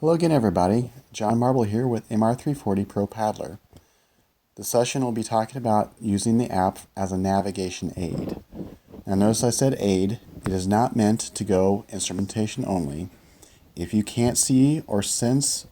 Hello again, everybody. John Marble here with mr340 propaddler. The session will be talking about using the app as a navigation aid. Now notice I said aid. It is not meant to go instrumentation only. If you can't see or sense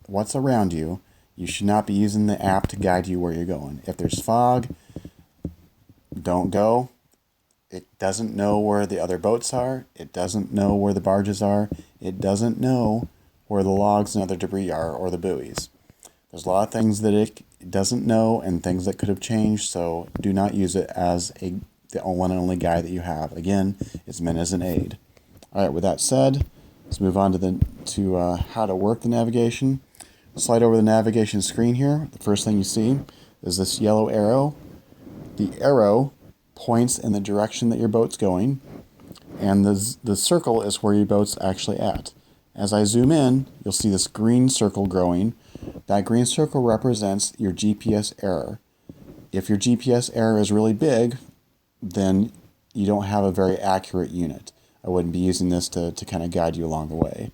what's around you, you should not be using the app to guide you where you're going. If there's fog, don't go. It doesn't know where the other boats are. It doesn't know where the barges are. It doesn't know where the logs and other debris are, or the buoys. There's a lot of things that it doesn't know and things that could have changed, so do not use it as the one and only guide that you have. Again, it's meant as an aid. All right, with that said, let's move on to how to work the navigation. Slide over the navigation screen here. The first thing you see is this yellow arrow. The arrow points in the direction that your boat's going, and the circle is where your boat's actually at. As I zoom in, you'll see this green circle growing. That green circle represents your GPS error. If your GPS error is really big, then you don't have a very accurate unit. I wouldn't be using this to kind of guide you along the way.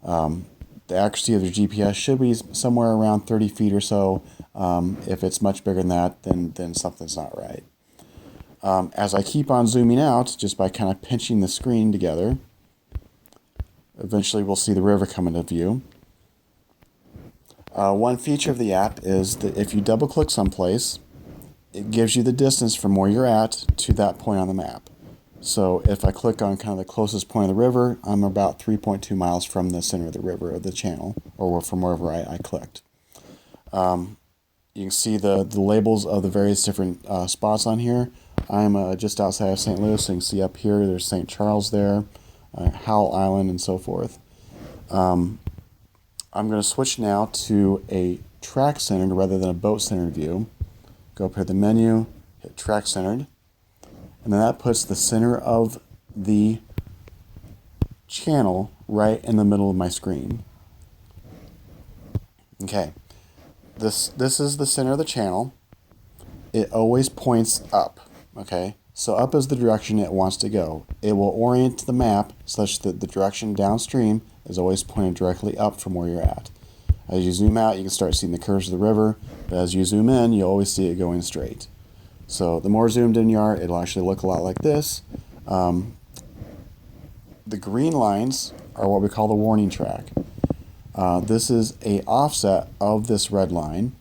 The accuracy of your GPS should be somewhere around 30 feet or so. If it's much bigger than that, then something's not right. As I keep on zooming out, just by kind of pinching the screen together, eventually we'll see the river come into view. One feature of the app is that if you double click someplace, it gives you the distance from where you're at to that point on the map. So if I click on kind of the closest point of the river, I'm about 3.2 miles from the center of the river, or the channel, or from wherever I clicked. You can see the labels of the various different spots on here. I'm just outside of St. Louis, so you can see up here there's St. Charles there, Howell Island, and so forth. I'm going to switch now to a track-centered rather than a boat-centered view. Go up here to the menu, hit track-centered, and then that puts the center of the channel right in the middle of my screen. Okay, this is the center of the channel. It always points up, okay? So up is the direction it wants to go. It will orient the map such that the direction downstream is always pointed directly up from where you're at. As you zoom out, you can start seeing the curves of the river, but as you zoom in, you always see it going straight. So the more zoomed in you are, it'll actually look a lot like this. The green lines are what we call the warning track. This is an offset of this red line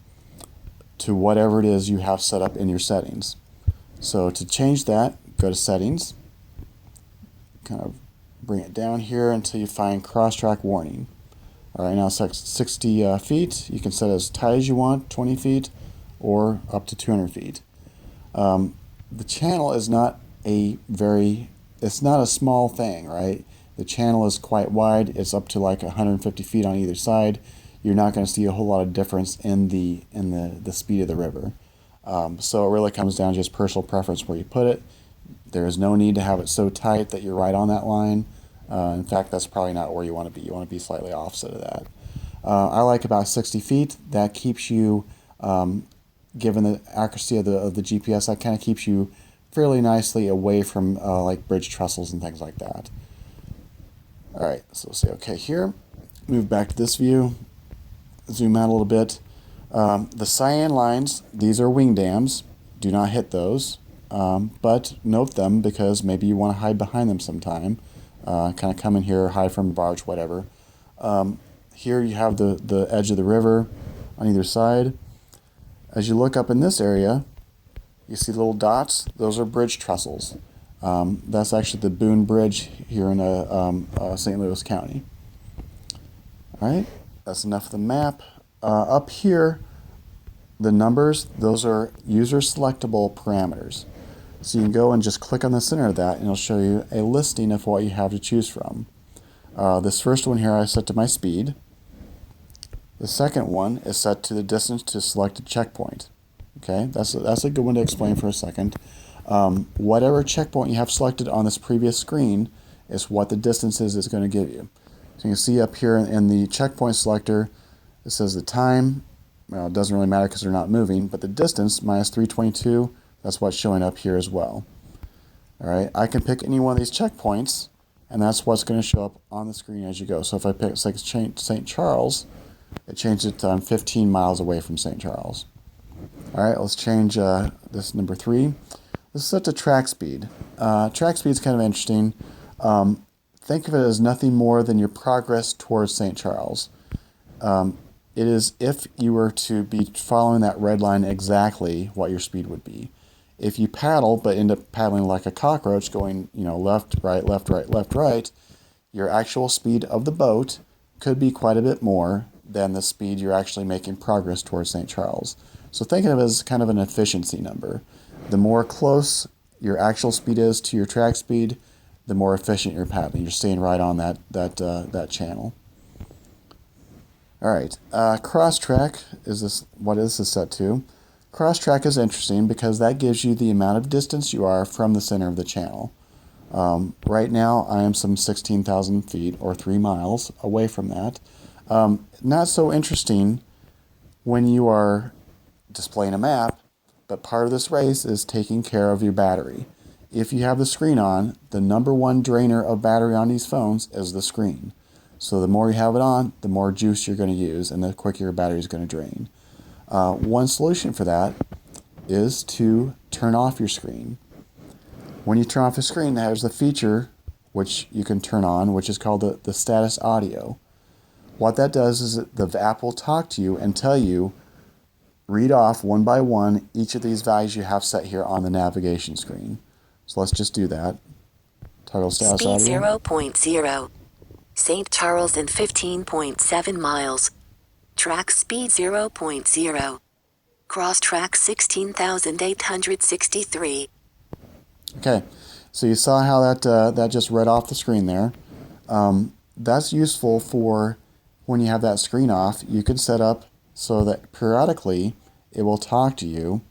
to whatever it is you have set up in your settings. So to change that, go to settings, kind of bring it down here until you find cross-track warning. All right, now set 60 feet. You can set as tight as you want, 20 feet, or up to 200 feet. The channel is not it's not a small thing, right? The channel is quite wide. It's up to like 150 feet on either side. You're not going to see a whole lot of difference in the speed of the river. So it really comes down to just personal preference where you put it. There is no need to have it so tight that you're right on that line. In fact, that's probably not where you want to be. You want to be slightly offset of that. I like about 60 feet. That keeps you, given the accuracy of the GPS, that kind of keeps you fairly nicely away from like bridge trestles and things like that. All right, so we'll say OK here. Move back to this view. Zoom out a little bit. The cyan lines, these are wing dams. Do not hit those, but note them because maybe you want to hide behind them sometime. Kind of come in here, hide from a barge, whatever. Here you have the edge of the river on either side. As you look up in this area, you see little dots. Those are bridge trestles. That's actually the Boone Bridge here in St. Louis County. All right, that's enough of the map. Up here, the numbers, those are user selectable parameters. So you can go and just click on the center of that and it'll show you a listing of what you have to choose from. This first one here I set to my speed. The second one is set to the distance to selected checkpoint. Okay, that's a good one to explain for a second. Whatever checkpoint you have selected on this previous screen is what the distance is going to give you. So you can see up here in the checkpoint selector, it says the time. Well, it doesn't really matter because they're not moving, but the distance, minus 322, that's what's showing up here as well. All right, I can pick any one of these checkpoints and that's what's going to show up on the screen as you go. So if I pick St. Charles, it changed it to I'm 15 miles away from St. Charles. All right, let's change this number 3. This is set to track speed. Track speed is kind of interesting. Think of it as nothing more than your progress towards St. Charles. It is if you were to be following that red line exactly what your speed would be. If you paddle but end up paddling like a cockroach going, left, right, left, right, left, right, your actual speed of the boat could be quite a bit more than the speed you're actually making progress towards St. Charles. So think of it as kind of an efficiency number. The more close your actual speed is to your track speed, the more efficient you're paddling. You're staying right on that channel. All right, cross track is what this is set to. Cross track is interesting because that gives you the amount of distance you are from the center of the channel. Right now, I am some 16,000 feet or 3 miles away from that. Not so interesting when you are displaying a map, but part of this race is taking care of your battery. If you have the screen on, the number one drainer of battery on these phones is the screen. So the more you have it on, the more juice you're going to use and the quicker your battery is going to drain. One solution for that is to turn off your screen. When you turn off the screen, there's a feature which you can turn on, which is called the status audio. What that does is the app will talk to you and tell you, read off one by one each of these values you have set here on the navigation screen. So let's just do that. Toggle status Speed audio. 0.0. St. Charles in 15.7 miles. Track speed 0.0. Cross track 16,863. Okay, so you saw how that just read off the screen there. That's useful for when you have that screen off. You can set up so that periodically it will talk to you,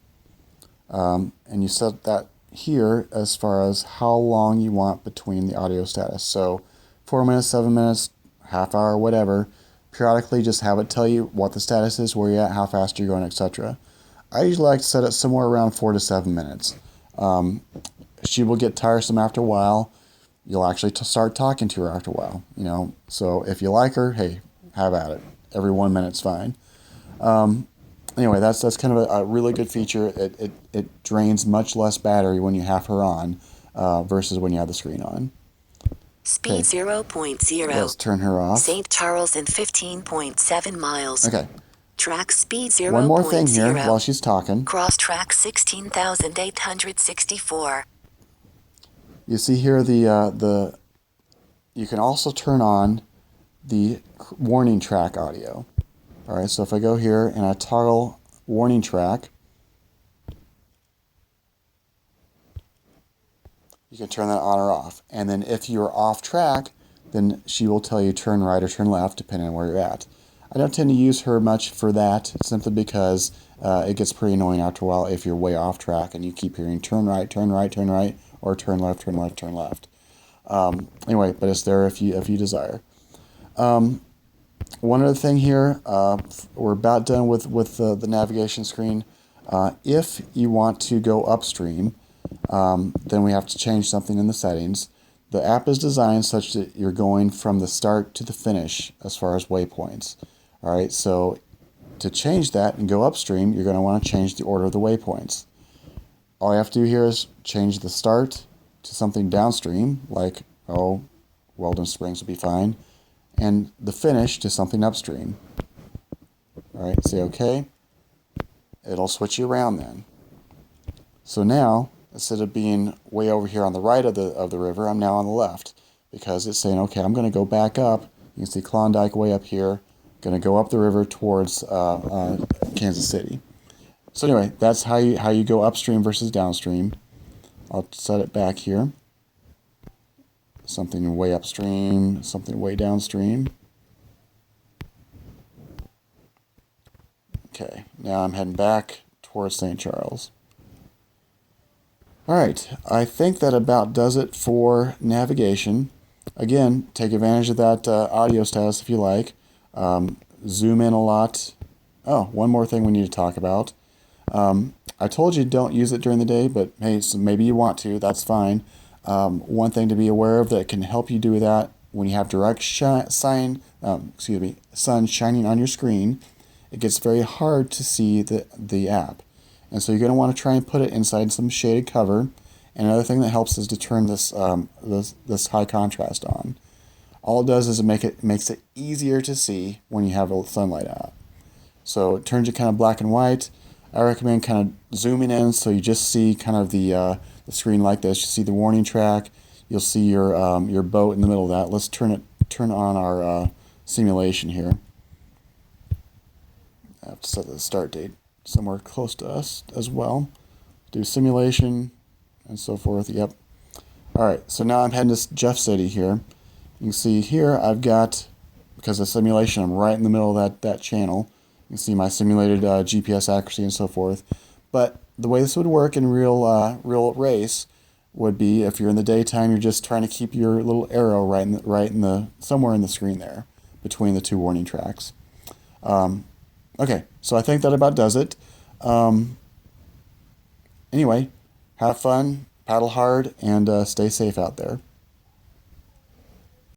and you set that here as far as how long you want between the audio status. So 4 minutes, 7 minutes, half hour, whatever. Periodically just have it tell you what the status is, where you're at, how fast you're going, etc. I usually like to set it somewhere around 4 to 7 minutes. She will get tiresome after a while. You'll actually start talking to her after a while, So if you like her, hey, have at it. Every 1 minute's fine. Anyway, that's kind of a really good feature. It drains much less battery when you have her on versus when you have the screen on. Speed 0.0. Let's turn her off. St. Charles in 15.7 miles. Okay. Track speed 0.0. One more thing here while she's talking. Cross track 16,864. You see here you can also turn on the warning track audio. All right, so if I go here and I toggle warning track, you can turn that on or off. And then if you're off track, then she will tell you turn right or turn left depending on where you're at. I don't tend to use her much for that simply because it gets pretty annoying after a while if you're way off track and you keep hearing turn right, turn right, turn right, or turn left, turn left, turn left. Anyway, but it's there if you desire. One other thing here, we're about done with the navigation screen. If you want to go upstream, then we have to change something in the settings. The app is designed such that you're going from the start to the finish as far as waypoints. All right, so to change that and go upstream, you're going to want to change the order of the waypoints. All you have to do here is change the start to something downstream, like, Weldon Springs would be fine, and the finish to something upstream. All right, say OK. It'll switch you around then. So now, instead of being way over here on the right of the river, I'm now on the left because it's saying, okay, I'm going to go back up. You can see Klondike way up here. Going to go up the river towards Kansas City. So anyway, that's how you go upstream versus downstream. I'll set it back here. Something way upstream, something way downstream. Okay, now I'm heading back towards St. Charles. All right, I think that about does it for navigation. Again, take advantage of that audio status if you like. Zoom in a lot. Oh, one more thing we need to talk about. I told you don't use it during the day, but hey, so maybe you want to. That's fine. One thing to be aware of that can help you do that when you have direct sun shining on your screen, it gets very hard to see the app. And so you're going to want to try and put it inside some shaded cover. And another thing that helps is to turn this high contrast on. All it does is it makes it easier to see when you have a sunlight out. So it turns it kind of black and white. I recommend kind of zooming in so you just see kind of the screen like this. You see the warning track. You'll see your boat in the middle of that. Let's turn on our simulation here. I have to set the start date somewhere close to us as well. Do simulation and so forth. Yep. All right. So now I'm heading to Jeff City here. You can see here I've got, because of simulation, I'm right in the middle of that channel. You can see my simulated GPS accuracy and so forth. But the way this would work in real race would be if you're in the daytime, you're just trying to keep your little arrow somewhere in the screen there between the two warning tracks. Okay, so I think that about does it. Anyway, have fun, paddle hard, and stay safe out there.